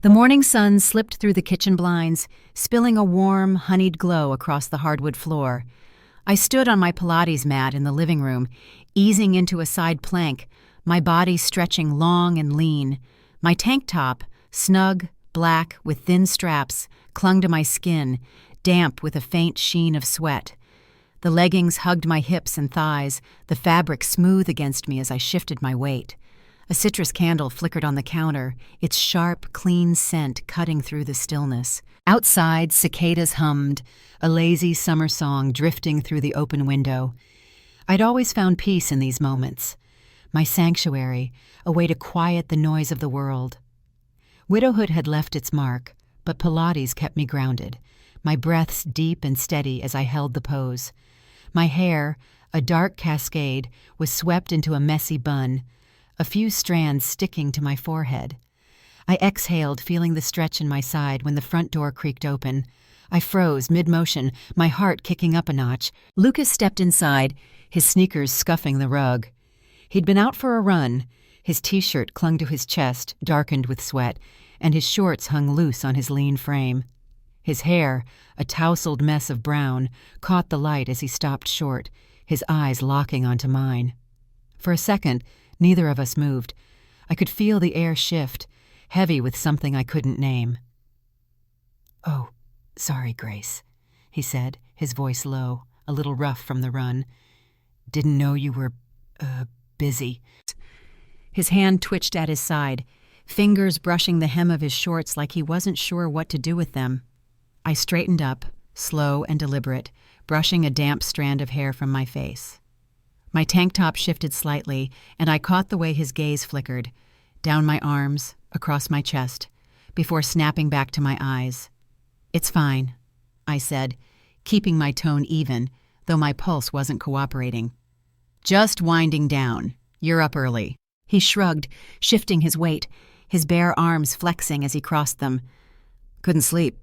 The morning sun slipped through the kitchen blinds, spilling a warm, honeyed glow across the hardwood floor. I stood on my Pilates mat in the living room, easing into a side plank, my body stretching long and lean. My tank top, snug, black, with thin straps, clung to my skin, damp with a faint sheen of sweat. The leggings hugged my hips and thighs, the fabric smooth against me as I shifted my weight. A citrus candle flickered on the counter, its sharp, clean scent cutting through the stillness. Outside, cicadas hummed, a lazy summer song drifting through the open window. I'd always found peace in these moments. My sanctuary, a way to quiet the noise of the world. Widowhood had left its mark, but Pilates kept me grounded, my breaths deep and steady as I held the pose. My hair, a dark cascade, was swept into a messy bun, a few strands sticking to my forehead. I exhaled, feeling the stretch in my side when the front door creaked open. I froze mid-motion, my heart kicking up a notch. Lucas stepped inside, his sneakers scuffing the rug. He'd been out for a run. His t-shirt clung to his chest, darkened with sweat, and his shorts hung loose on his lean frame. His hair, a tousled mess of brown, caught the light as he stopped short, his eyes locking onto mine. For a second, neither of us moved. I could feel the air shift, heavy with something I couldn't name. "Oh, sorry, Grace," he said, his voice low, a little rough from the run. "Didn't know you were, busy." His hand twitched at his side, fingers brushing the hem of his shorts like he wasn't sure what to do with them. I straightened up, slow and deliberate, brushing a damp strand of hair from my face. My tank top shifted slightly, and I caught the way his gaze flickered, down my arms, across my chest, before snapping back to my eyes. "It's fine," I said, keeping my tone even, though my pulse wasn't cooperating. "Just winding down. You're up early." He shrugged, shifting his weight, his bare arms flexing as he crossed them. "Couldn't sleep.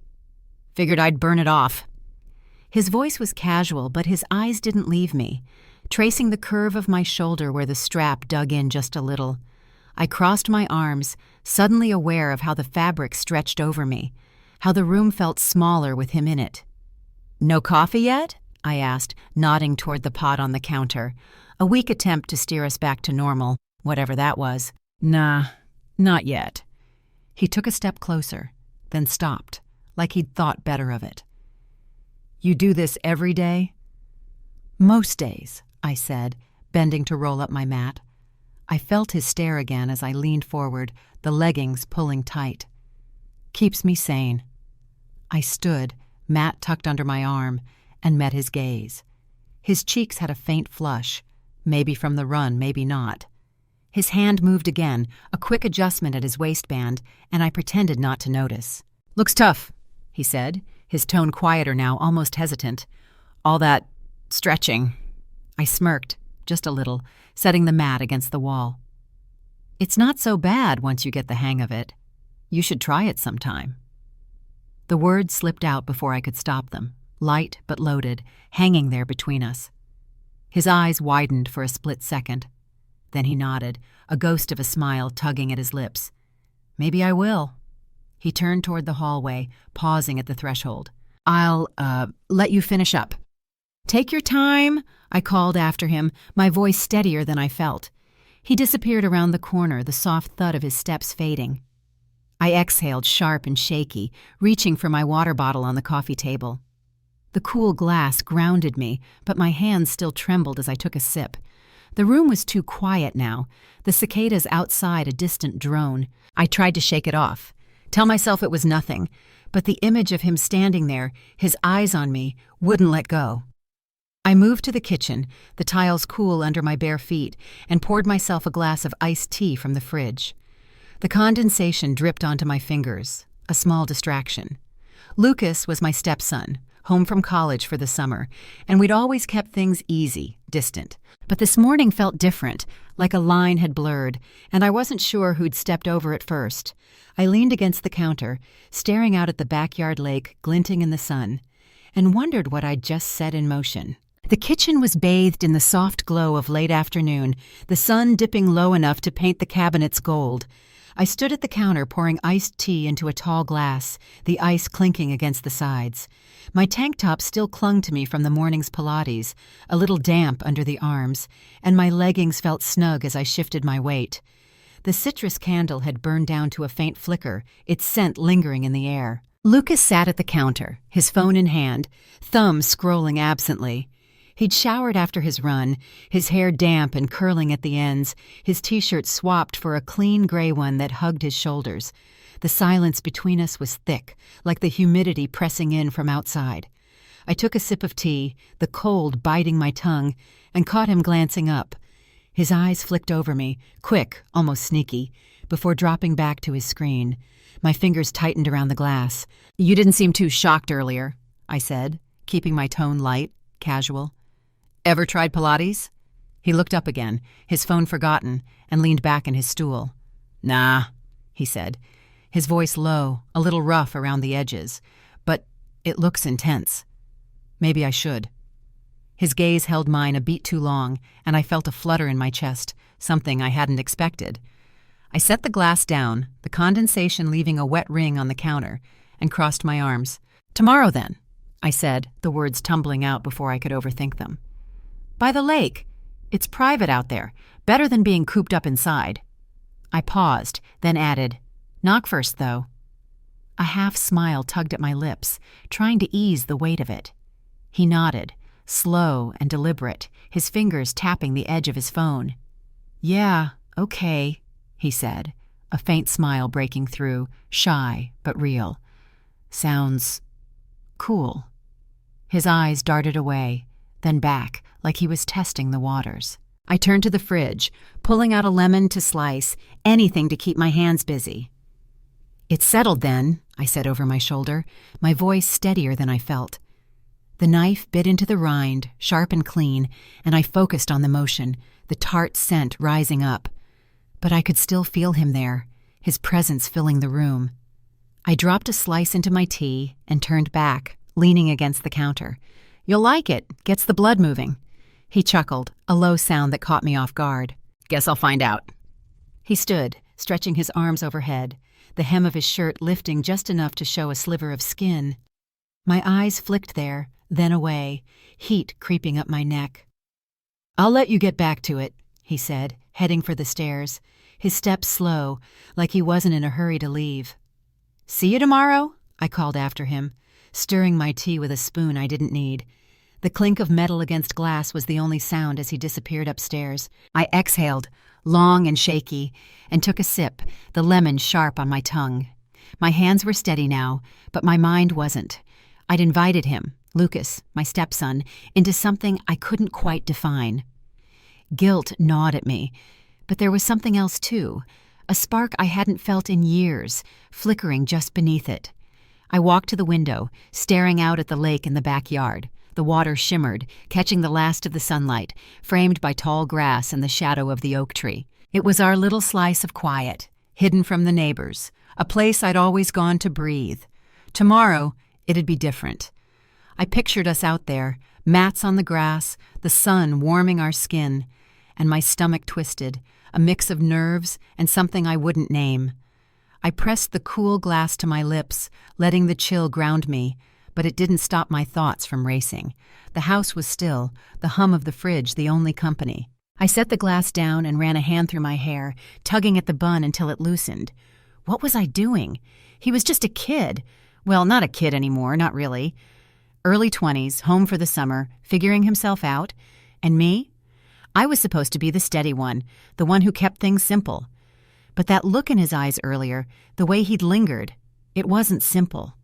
Figured I'd burn it off." His voice was casual, but his eyes didn't leave me, tracing the curve of my shoulder where the strap dug in just a little. I crossed my arms, suddenly aware of how the fabric stretched over me, how the room felt smaller with him in it. "No coffee yet?" I asked, nodding toward the pot on the counter, a weak attempt to steer us back to normal, whatever that was. "Nah, not yet." He took a step closer, then stopped, like he'd thought better of it. "You do this every day?" "Most days," I said, bending to roll up my mat. I felt his stare again as I leaned forward, the leggings pulling tight. "Keeps me sane." I stood, mat tucked under my arm, and met his gaze. His cheeks had a faint flush, maybe from the run, maybe not. His hand moved again, a quick adjustment at his waistband, and I pretended not to notice. "Looks tough," he said, his tone quieter now, almost hesitant. "All that stretching." I smirked, just a little, setting the mat against the wall. "It's not so bad once you get the hang of it. You should try it sometime." The words slipped out before I could stop them, light but loaded, hanging there between us. His eyes widened for a split second. Then he nodded, a ghost of a smile tugging at his lips. "Maybe I will." He turned toward the hallway, pausing at the threshold. "I'll, let you finish up." "Take your time," I called after him, my voice steadier than I felt. He disappeared around the corner, the soft thud of his steps fading. I exhaled, sharp and shaky, reaching for my water bottle on the coffee table. The cool glass grounded me, but my hands still trembled as I took a sip. The room was too quiet now, the cicadas outside a distant drone. I tried to shake it off, tell myself it was nothing, but the image of him standing there, his eyes on me, wouldn't let go. I moved to the kitchen, the tiles cool under my bare feet, and poured myself a glass of iced tea from the fridge. The condensation dripped onto my fingers, a small distraction. Lucas was my stepson, home from college for the summer, and we'd always kept things easy, distant. But this morning felt different, like a line had blurred, and I wasn't sure who'd stepped over it first. I leaned against the counter, staring out at the backyard lake glinting in the sun, and wondered what I'd just set in motion. The kitchen was bathed in the soft glow of late afternoon, the sun dipping low enough to paint the cabinets gold. I stood at the counter pouring iced tea into a tall glass, the ice clinking against the sides. My tank top still clung to me from the morning's Pilates, a little damp under the arms, and my leggings felt snug as I shifted my weight. The citrus candle had burned down to a faint flicker, its scent lingering in the air. Lucas sat at the counter, his phone in hand, thumb scrolling absently. He'd showered after his run, his hair damp and curling at the ends, his t-shirt swapped for a clean gray one that hugged his shoulders. The silence between us was thick, like the humidity pressing in from outside. I took a sip of tea, the cold biting my tongue, and caught him glancing up. His eyes flicked over me, quick, almost sneaky, before dropping back to his screen. My fingers tightened around the glass. "You didn't seem too shocked earlier," I said, keeping my tone light, casual. "Ever tried Pilates?" He looked up again, his phone forgotten, and leaned back in his stool. "Nah," he said, his voice low, a little rough around the edges. "But it looks intense. Maybe I should." His gaze held mine a beat too long, and I felt a flutter in my chest, something I hadn't expected. I set the glass down, the condensation leaving a wet ring on the counter, and crossed my arms. "Tomorrow, then," I said, the words tumbling out before I could overthink them. "By the lake. It's private out there, better than being cooped up inside." I paused, then added, "Knock first, though." A half smile tugged at my lips, trying to ease the weight of it. He nodded, slow and deliberate, his fingers tapping the edge of his phone. "Yeah, okay," he said, a faint smile breaking through, shy but real. "Sounds cool." His eyes darted away, then back, like he was testing the waters. I turned to the fridge, pulling out a lemon to slice, anything to keep my hands busy. "It's settled then," I said over my shoulder, my voice steadier than I felt. The knife bit into the rind, sharp and clean, and I focused on the motion, the tart scent rising up. But I could still feel him there, his presence filling the room. I dropped a slice into my tea and turned back, leaning against the counter. "You'll like it. Gets the blood moving." He chuckled, a low sound that caught me off guard. "Guess I'll find out." He stood, stretching his arms overhead, the hem of his shirt lifting just enough to show a sliver of skin. My eyes flicked there, then away, heat creeping up my neck. "I'll let you get back to it," he said, heading for the stairs, his steps slow, like he wasn't in a hurry to leave. "See you tomorrow," I called after him, stirring my tea with a spoon I didn't need. The clink of metal against glass was the only sound as he disappeared upstairs. I exhaled, long and shaky, and took a sip, the lemon sharp on my tongue. My hands were steady now, but my mind wasn't. I'd invited him, Lucas, my stepson, into something I couldn't quite define. Guilt gnawed at me, but there was something else too, a spark I hadn't felt in years, flickering just beneath it. I walked to the window, staring out at the lake in the backyard. The water shimmered, catching the last of the sunlight, framed by tall grass and the shadow of the oak tree. It was our little slice of quiet, hidden from the neighbors, a place I'd always gone to breathe. Tomorrow, it'd be different. I pictured us out there, mats on the grass, the sun warming our skin, and my stomach twisted, a mix of nerves and something I wouldn't name. I pressed the cool glass to my lips, letting the chill ground me, but it didn't stop my thoughts from racing. The house was still, the hum of the fridge the only company. I set the glass down and ran a hand through my hair, tugging at the bun until it loosened. What was I doing? He was just a kid. Well, not a kid anymore, not really. Early 20s, home for the summer, figuring himself out. And me? I was supposed to be the steady one, the one who kept things simple. But that look in his eyes earlier, the way he'd lingered, it wasn't simple.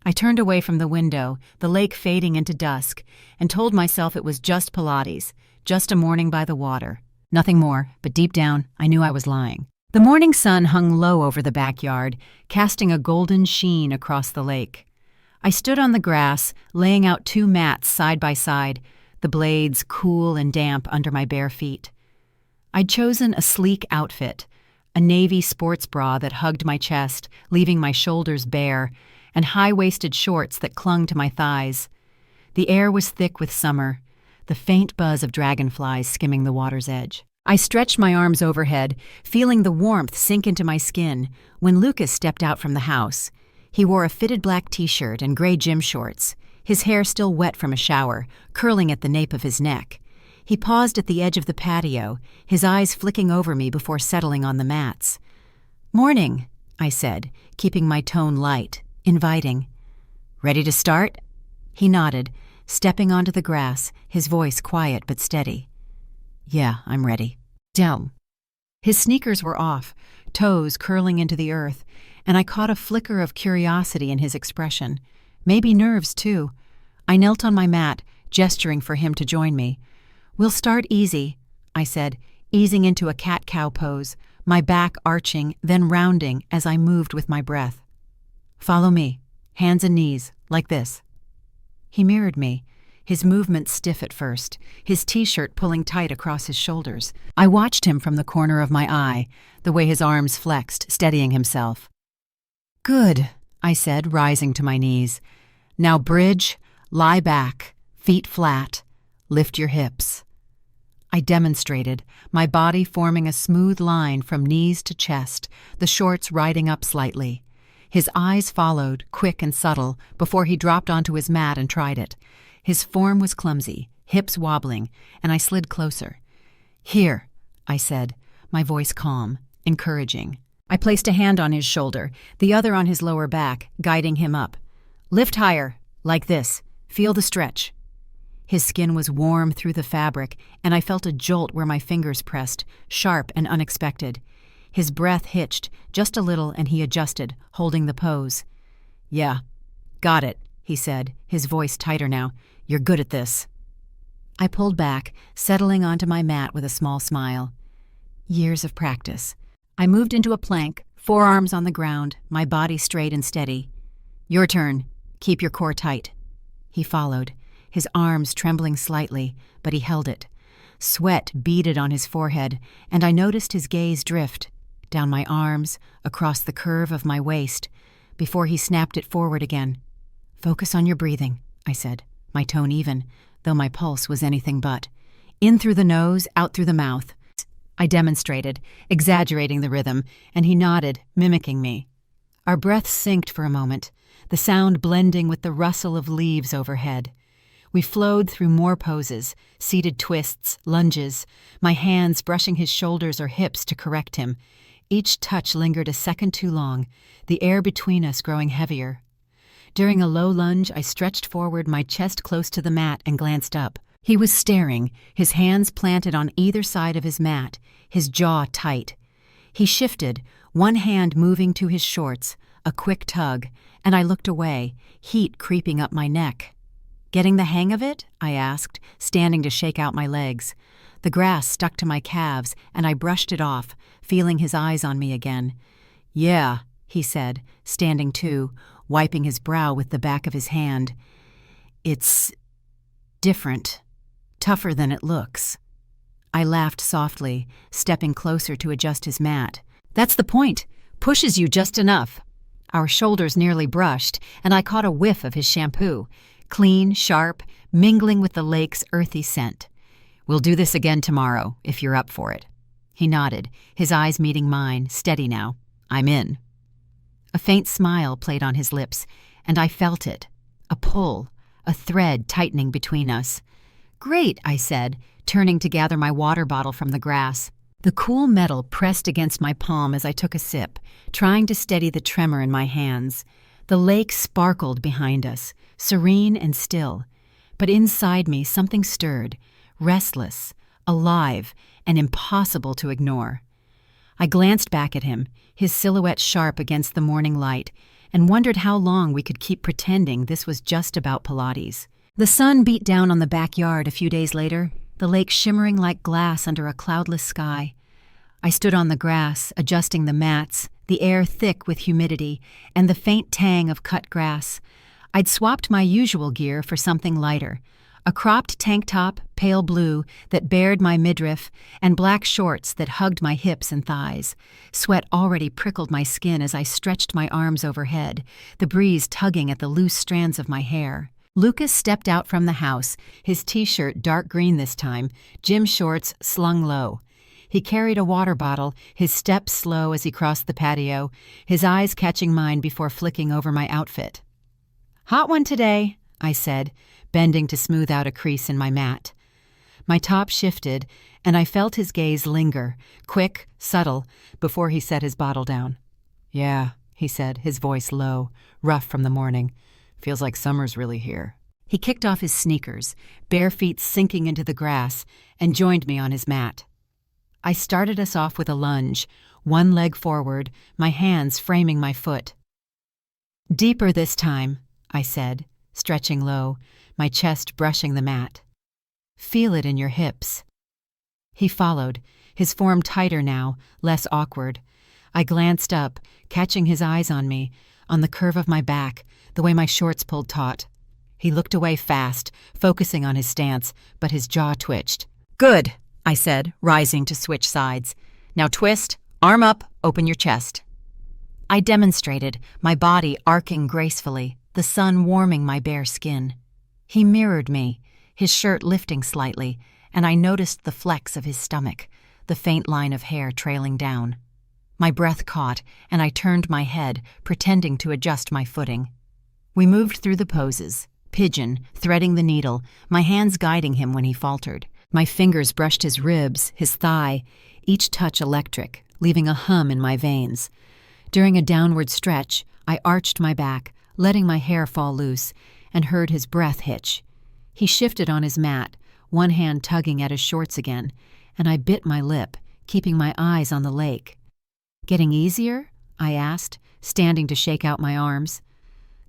I turned away from the window, the lake fading into dusk, and told myself it was just Pilates, just a morning by the water. Nothing more, but deep down, I knew I was lying. The morning sun hung low over the backyard, casting a golden sheen across the lake. I stood on the grass, laying out 2 mats side by side, the blades cool and damp under my bare feet. I'd chosen a sleek outfit, a navy sports bra that hugged my chest, leaving my shoulders bare, and high-waisted shorts that clung to my thighs. The air was thick with summer, the faint buzz of dragonflies skimming the water's edge. I stretched my arms overhead, feeling the warmth sink into my skin, when Lucas stepped out from the house. He wore a fitted black t-shirt and gray gym shorts, his hair still wet from a shower, curling at the nape of his neck. He paused at the edge of the patio, his eyes flicking over me before settling on the mats. "Morning," I said, keeping my tone light, inviting. "Ready to start?" He nodded, stepping onto the grass, his voice quiet but steady. "Yeah, I'm ready." Down. His sneakers were off, toes curling into the earth, and I caught a flicker of curiosity in his expression. Maybe nerves, too. I knelt on my mat, gesturing for him to join me. "We'll start easy," I said, easing into a cat-cow pose, my back arching, then rounding as I moved with my breath. "Follow me, hands and knees, like this." He mirrored me, his movements stiff at first, his t-shirt pulling tight across his shoulders. I watched him from the corner of my eye, the way his arms flexed, steadying himself. "Good," I said, rising to my knees. "Now bridge, lie back, feet flat, lift your hips." I demonstrated, my body forming a smooth line from knees to chest, the shorts riding up slightly. His eyes followed, quick and subtle, before he dropped onto his mat and tried it. His form was clumsy, hips wobbling, and I slid closer. "Here," I said, my voice calm, encouraging. I placed a hand on his shoulder, the other on his lower back, guiding him up. "Lift higher, like this. Feel the stretch." His skin was warm through the fabric, and I felt a jolt where my fingers pressed, sharp and unexpected. His breath hitched, just a little, and he adjusted, holding the pose. "Yeah, got it," he said, his voice tighter now. "You're good at this." I pulled back, settling onto my mat with a small smile. Years of practice. I moved into a plank, forearms on the ground, my body straight and steady. "Your turn. Keep your core tight." He followed, his arms trembling slightly, but he held it. Sweat beaded on his forehead, and I noticed his gaze drift, down my arms, across the curve of my waist, before he snapped it forward again. "Focus on your breathing," I said, my tone even, though my pulse was anything but. "In through the nose, out through the mouth." I demonstrated, exaggerating the rhythm, and he nodded, mimicking me. Our breaths synced for a moment, the sound blending with the rustle of leaves overhead. We flowed through more poses, seated twists, lunges, my hands brushing his shoulders or hips to correct him. Each touch lingered a second too long, the air between us growing heavier. During a low lunge, I stretched forward, my chest close to the mat, and glanced up. He was staring, his hands planted on either side of his mat, his jaw tight. He shifted, one hand moving to his shorts, a quick tug, and I looked away, heat creeping up my neck. "Getting the hang of it?" I asked, standing to shake out my legs. The grass stuck to my calves, and I brushed it off, feeling his eyes on me again. "Yeah," he said, standing too, wiping his brow with the back of his hand. "It's different. Tougher than it looks." I laughed softly, stepping closer to adjust his mat. "That's the point. Pushes you just enough." Our shoulders nearly brushed, and I caught a whiff of his shampoo, clean, sharp, mingling with the lake's earthy scent. "We'll do this again tomorrow, if you're up for it." He nodded, his eyes meeting mine, steady now. "I'm in." A faint smile played on his lips, and I felt it. A pull, a thread tightening between us. "Great," I said, turning to gather my water bottle from the grass. The cool metal pressed against my palm as I took a sip, trying to steady the tremor in my hands. The lake sparkled behind us, serene and still. But inside me something stirred, restless, alive, and impossible to ignore. I glanced back at him, his silhouette sharp against the morning light, and wondered how long we could keep pretending this was just about Pilates. The sun beat down on the backyard a few days later, the lake shimmering like glass under a cloudless sky. I stood on the grass, adjusting the mats, the air thick with humidity, and the faint tang of cut grass. I'd swapped my usual gear for something lighter, a cropped tank top, pale blue, that bared my midriff, and black shorts that hugged my hips and thighs. Sweat already prickled my skin as I stretched my arms overhead, the breeze tugging at the loose strands of my hair. Lucas stepped out from the house, his t-shirt dark green this time, gym shorts slung low. He carried a water bottle, his steps slow as he crossed the patio, his eyes catching mine before flicking over my outfit. "Hot one today," I said, bending to smooth out a crease in my mat. My top shifted, and I felt his gaze linger, quick, subtle, before he set his bottle down. "Yeah," he said, his voice low, rough from the morning. "Feels like summer's really here." He kicked off his sneakers, bare feet sinking into the grass, and joined me on his mat. I started us off with a lunge, one leg forward, my hands framing my foot. "Deeper this time," I said, stretching low, my chest brushing the mat. "Feel it in your hips." He followed, his form tighter now, less awkward. I glanced up, catching his eyes on me, on the curve of my back, the way my shorts pulled taut. He looked away fast, focusing on his stance, but his jaw twitched. "Good," I said, rising to switch sides. "Now twist, arm up, open your chest." I demonstrated, my body arcing gracefully, the sun warming my bare skin. He mirrored me, his shirt lifting slightly, and I noticed the flex of his stomach, the faint line of hair trailing down. My breath caught, and I turned my head, pretending to adjust my footing. We moved through the poses, pigeon, threading the needle, my hands guiding him when he faltered. My fingers brushed his ribs, his thigh, each touch electric, leaving a hum in my veins. During a downward stretch, I arched my back, letting my hair fall loose, and heard his breath hitch. He shifted on his mat, one hand tugging at his shorts again, and I bit my lip, keeping my eyes on the lake. "Getting easier?" I asked, standing to shake out my arms.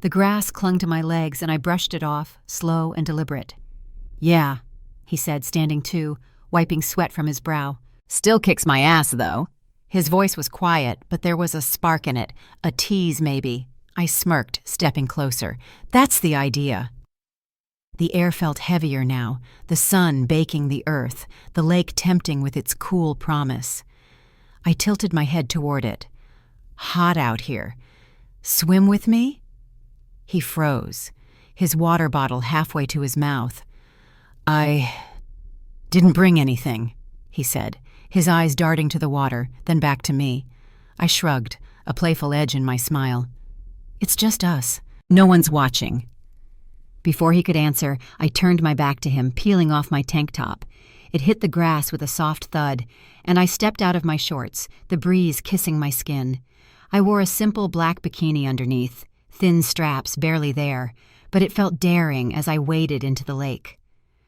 The grass clung to my legs, and I brushed it off, slow and deliberate. "Yeah," he said, standing too, wiping sweat from his brow. "Still kicks my ass, though." His voice was quiet, but there was a spark in it, a tease maybe. I smirked, stepping closer. "That's the idea." The air felt heavier now, the sun baking the earth, the lake tempting with its cool promise. I tilted my head toward it. "Hot out here. Swim with me?" He froze, his water bottle halfway to his mouth. "I didn't bring anything," he said, his eyes darting to the water, then back to me. I shrugged, a playful edge in my smile. "It's just us. No one's watching." Before he could answer, I turned my back to him, peeling off my tank top. It hit the grass with a soft thud, and I stepped out of my shorts, the breeze kissing my skin. I wore a simple black bikini underneath, thin straps barely there, but it felt daring as I waded into the lake.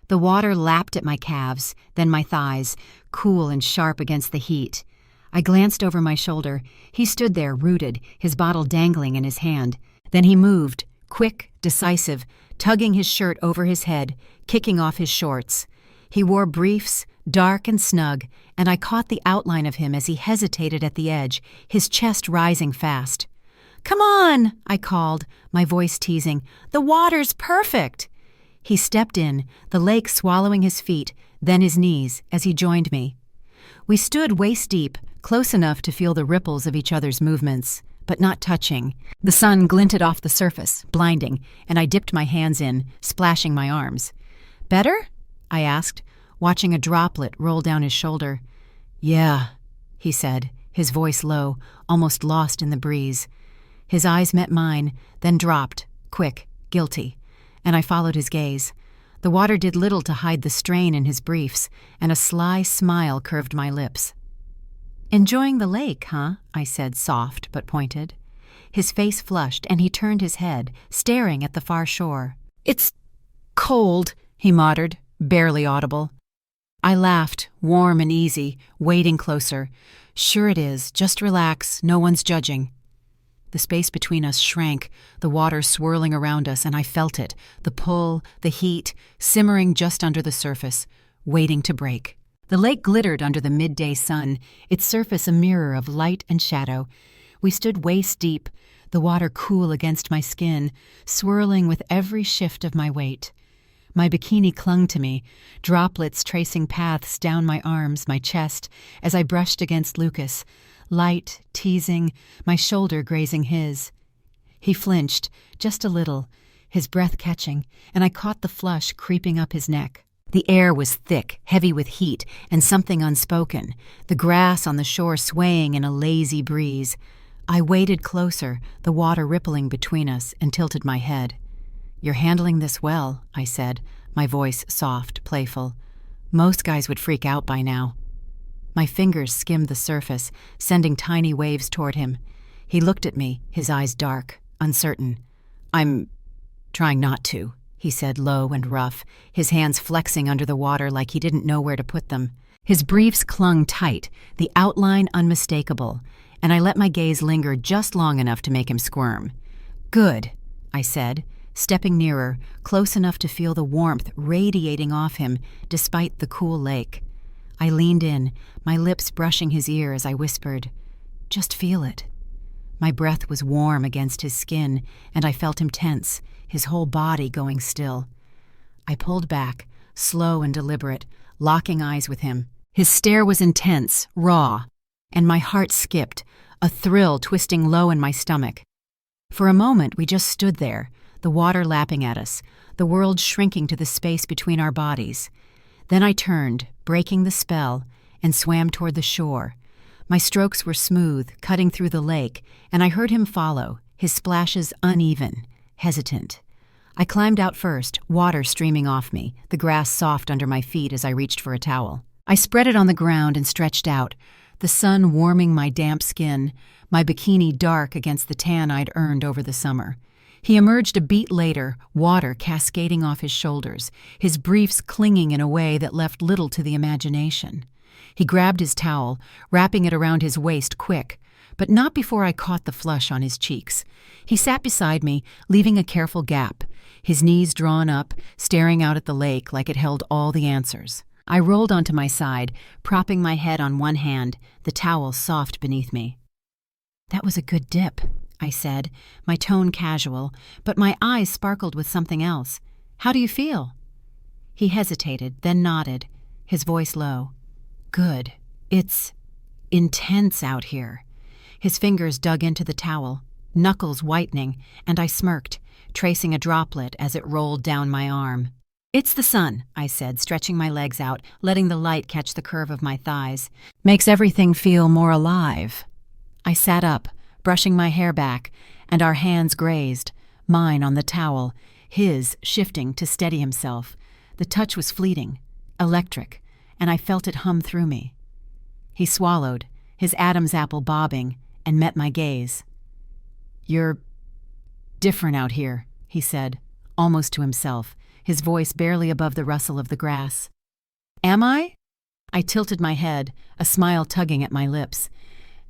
The water lapped at my calves, then my thighs, cool and sharp against the heat. I glanced over my shoulder. He stood there, rooted, his bottle dangling in his hand. Then he moved, quick, decisive, tugging his shirt over his head, kicking off his shorts. He wore briefs, dark and snug, and I caught the outline of him as he hesitated at the edge, his chest rising fast. "Come on," I called, my voice teasing. "The water's perfect." He stepped in, the lake swallowing his feet, then his knees, as he joined me. We stood waist-deep, close enough to feel the ripples of each other's movements, but not touching. The sun glinted off the surface, blinding, and I dipped my hands in, splashing my arms. "Better?" I asked, watching a droplet roll down his shoulder. "Yeah," he said, his voice low, almost lost in the breeze. His eyes met mine, then dropped, quick, guilty, and I followed his gaze. The water did little to hide the strain in his briefs, and a sly smile curved my lips. "Enjoying the lake, huh?" I said, soft but pointed. His face flushed, and he turned his head, staring at the far shore. "It's cold," he muttered, barely audible. I laughed, warm and easy, wading closer. "Sure it is. Just relax. No one's judging." The space between us shrank, the water swirling around us, and I felt it, the pull, the heat, simmering just under the surface, waiting to break. The lake glittered under the midday sun, its surface a mirror of light and shadow. We stood waist-deep, the water cool against my skin, swirling with every shift of my weight. My bikini clung to me, droplets tracing paths down my arms, my chest, as I brushed against Lucas, light, teasing, my shoulder grazing his. He flinched, just a little, his breath catching, and I caught the flush creeping up his neck. The air was thick, heavy with heat, and something unspoken, the grass on the shore swaying in a lazy breeze. I waded closer, the water rippling between us, and tilted my head. "You're handling this well," I said, my voice soft, playful. "Most guys would freak out by now." My fingers skimmed the surface, sending tiny waves toward him. He looked at me, his eyes dark, uncertain. "I'm trying not to," he said, low and rough, his hands flexing under the water like he didn't know where to put them. His briefs clung tight, the outline unmistakable, and I let my gaze linger just long enough to make him squirm. "Good," I said, stepping nearer, close enough to feel the warmth radiating off him despite the cool lake. I leaned in, my lips brushing his ear as I whispered, "Just feel it." My breath was warm against his skin, and I felt him tense, his whole body going still. I pulled back, slow and deliberate, locking eyes with him. His stare was intense, raw, and my heart skipped, a thrill twisting low in my stomach. For a moment we just stood there, the water lapping at us, the world shrinking to the space between our bodies. Then I turned, breaking the spell, and swam toward the shore. My strokes were smooth, cutting through the lake, and I heard him follow, his splashes uneven, hesitant. I climbed out first, water streaming off me, the grass soft under my feet as I reached for a towel. I spread it on the ground and stretched out, the sun warming my damp skin, my bikini dark against the tan I'd earned over the summer. He emerged a beat later, water cascading off his shoulders, his briefs clinging in a way that left little to the imagination. He grabbed his towel, wrapping it around his waist quick, but not before I caught the flush on his cheeks. He sat beside me, leaving a careful gap, his knees drawn up, staring out at the lake like it held all the answers. I rolled onto my side, propping my head on one hand, the towel soft beneath me. "That was a good dip," I said, my tone casual, but my eyes sparkled with something else. "How do you feel?" He hesitated, then nodded, his voice low. "Good. It's intense out here." His fingers dug into the towel, knuckles whitening, and I smirked, tracing a droplet as it rolled down my arm. "It's the sun," I said, stretching my legs out, letting the light catch the curve of my thighs. "Makes everything feel more alive." I sat up, brushing my hair back, and our hands grazed, mine on the towel, his shifting to steady himself. The touch was fleeting, electric, and I felt it hum through me. He swallowed, his Adam's apple bobbing, and met my gaze. "You're different out here," he said, almost to himself, his voice barely above the rustle of the grass. "Am I?" I tilted my head, a smile tugging at my lips.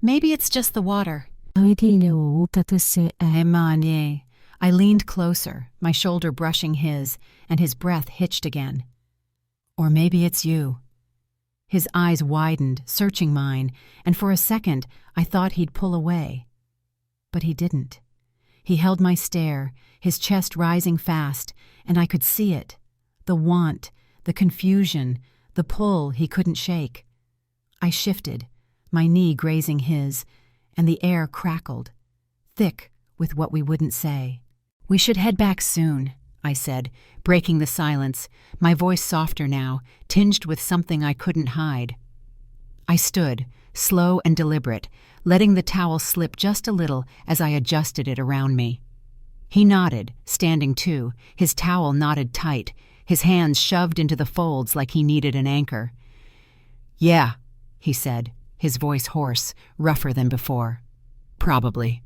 "Maybe it's just the water." I leaned closer, my shoulder brushing his, and his breath hitched again. "Or maybe it's you." His eyes widened, searching mine, and for a second I thought he'd pull away. But he didn't. He held my stare, his chest rising fast, and I could see it. The want, the confusion, the pull he couldn't shake. I shifted, my knee grazing his, and the air crackled, thick with what we wouldn't say. "We should head back soon," I said, breaking the silence, my voice softer now, tinged with something I couldn't hide. I stood, slow and deliberate, letting the towel slip just a little as I adjusted it around me. He nodded, standing too, his towel knotted tight, his hands shoved into the folds like he needed an anchor. "Yeah," he said, his voice hoarse, rougher than before. "Probably."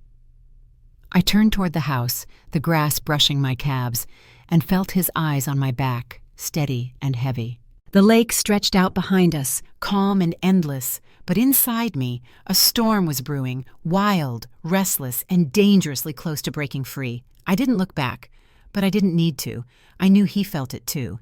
I turned toward the house, the grass brushing my calves, and felt his eyes on my back, steady and heavy. The lake stretched out behind us, calm and endless, but inside me, a storm was brewing, wild, restless, and dangerously close to breaking free. I didn't look back, but I didn't need to. I knew he felt it too.